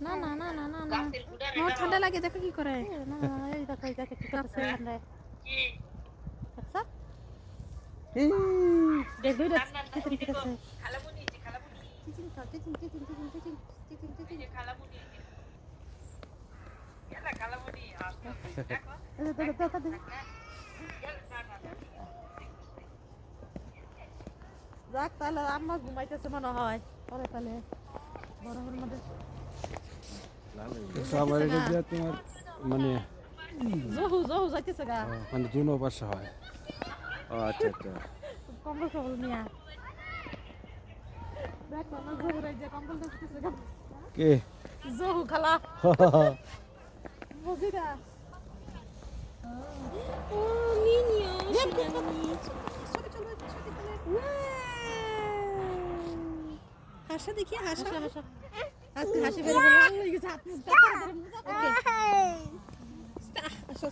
না না না না না না আমার ঠান্ডা লাগে দেখো কি করে না এই দেখো এই দেখো কি করছে ঠান্ডা আচ্ছা দেখ দুই দেখ কি করছে খালামুনি যে খালামুনি চিচিং খাও চিচিং চিচিং চিচিং চিচিং চিচিং চিচিং যে খালামুনি এলা খালামুনি আসতে দেখো এই তো তো তো যাক তাহলে আম্মা ঘুমাইতেছে মনে হয় পরে তাহলে বড় হল মধ্যে সবার এটা দিয়ে তোমার মানে জহু জহু যাইতেছে গা মানে দুনো বাসা হয় ও আচ্ছা আচ্ছা কম্বল কম্বল নিয়া দেখ না জহু রে যে কম্বল দেখতেছে গা কে জহু খালা বুঝিরা ও নিনিও ছবি চলো ছবি চলো হাসা দেখি হাসা হাসা আজকে হাসি বের হলো গেছে হাত মুখ ওকে আসো